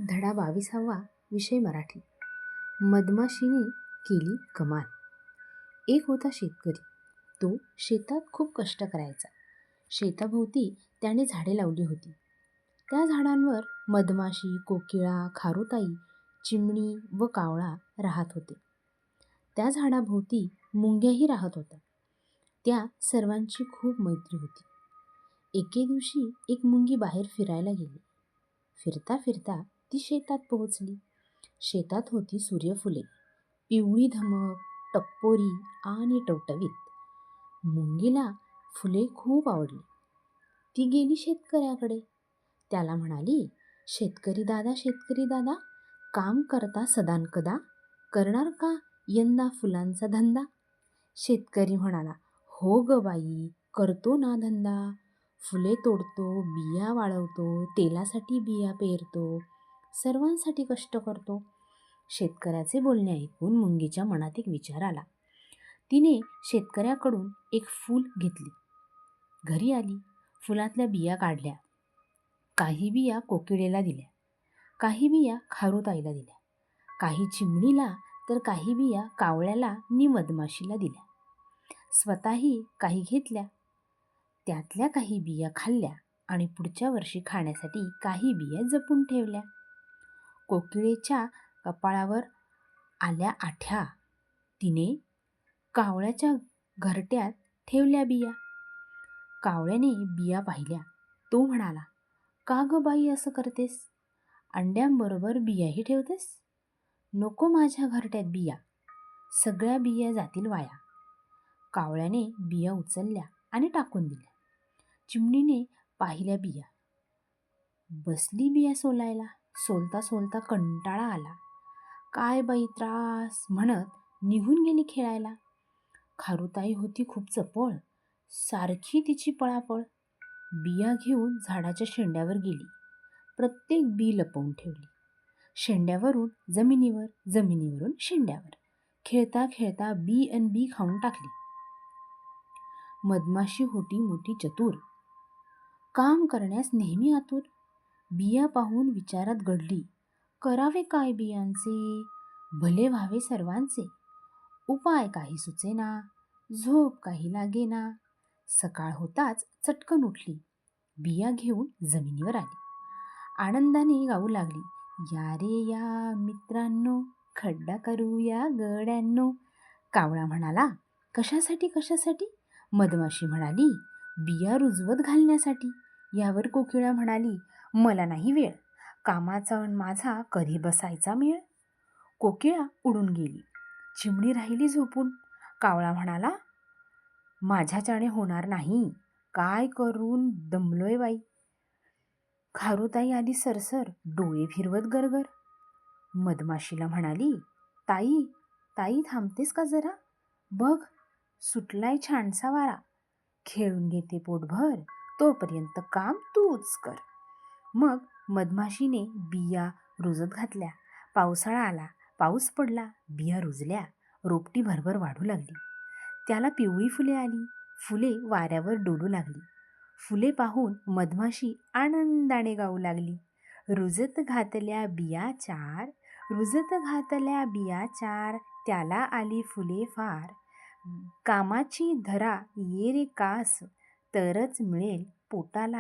धडा 22वा. विषय मराठी. मधमाशीने केली कमाल. एक होता शेतकरी. तो शेतात खूप कष्ट करायचा. शेताभोवती त्याने झाडे लावली होती. त्या झाडांवर मधमाशी, कोकिळा, खारुताई, चिमणी व कावळा राहत होते. त्या झाडाभोवती मुंग्याही राहत होत्या. त्या सर्वांची खूप मैत्री होती. एके दिवशी एक मुंगी बाहेर फिरायला गेली. फिरता फिरता ती शेतात पोहोचली. शेतात होती सूर्यफुले, पिवळी धमक, टप्पोरी आणि टवटवीत. मुंगीला फुले खूप आवडली. ती गेली शेतकऱ्याकडे. त्याला म्हणाली, शेतकरी दादा, काम करता सदानकदा, करणार का यंदा फुलांचा धंदा?" शेतकरी म्हणाला, "हो ग बाई, करतो ना धंदा. फुले तोडतो, बिया वाळवतो, तेलासाठी बिया पेरतो, सर्वांसाठी कष्ट करतो." शेतकऱ्याचे बोलणे ऐकून मुंगीच्या मनात एक विचार आला. तिने शेतकऱ्याकडून एक फूल घेतली. घरी आली, फुलातल्या बिया काढल्या. काही बिया कोकिळेला दिल्या, काही बिया खारुताईला दिल्या, काही चिमणीला, तर काही बिया कावळ्याला नि मधमाशीला दिल्या. स्वतःही काही घेतल्या. त्यातल्या काही बिया खाल्ल्या आणि पुढच्या वर्षी खाण्यासाठी काही बिया जपून ठेवल्या. कोकिळेच्या कपाळावर आल्या आठ्या. तिने कावळ्याच्या घरट्यात ठेवल्या बिया. कावळ्याने बिया पाहिल्या. तो म्हणाला, "का ग बाई असं करतेस? अंड्यांबरोबर बियाही ठेवतेस? नको माझ्या घरट्यात बिया, सगळ्या बिया जातील वाया." कावळ्याने बिया उचलल्या आणि टाकून दिल्या. चिमणीने पाहिल्या बिया. बसली बिया सोलायला. सोलता सोलता कंटाळा आला. "काय बाई त्रास" म्हणत निघून गेली खेळायला. खारुताई होती खूप चपळ. सारखी तिची पळापळ. बिया घेऊन झाडाच्या शेंड्यावर गेली. प्रत्येक बी लपवून ठेवली. शेंड्यावरून जमिनीवर, जमिनीवरून शेंड्यावर. खेळता खेळता बी अन बी खाऊन टाकली. मधमाशी होती मोठी चतुर. काम करण्यास नेहमी आतुर. बिया पाहून विचारात गढली, करावे काय बियांचे, भले व्हावे सर्वांचे. उपाय काही सुचेना, झोप काही लागेना. सकाळ होताच चटकन उठली. बिया घेऊन जमिनीवर आली. आनंदाने गाऊ लागली, "या रे या मित्रांनो, खड्डा करूया गड्यांनो." कावळा म्हणाला, "कशासाठी कशासाठी?" मधमाशी म्हणाली, "बिया रुजवत घालण्यासाठी." यावर कोकिळा म्हणाली, "मला नाही वेळ, कामाचा अन माझा कधी बसायचा मेळ." कोकिळा उडून गेली. चिमणी राहिली झोपून. कावळा म्हणाला, "माझ्याच्याने होणार नाही, काय करून दमलोय बाई." खारुताई आली सरसर, डोळे फिरवत गरगर. मधमाशीला म्हणाली, "ताई, ताई थांबतेस का जरा? बघ, सुटलाय छानसा वारा. खेळून घेते पोटभर, तोपर्यंत काम तूच कर." मग मधमाशीने बिया रुजत घातल्या. पावसाळा आला, पाऊस पडला, बिया रुजल्या, रोपटी भरभर वाढू लागली. त्याला पिवळी फुले आली. फुले वाऱ्यावर डोलू लागली. फुले पाहून मधमाशी आनंदाने गाऊ लागली, रुजत घातल्या बिया चार, रुजत घातल्या बिया चार, त्याला आली फुले फार. कामाची धरा ये रे कास, तरच मिळेल पोटाला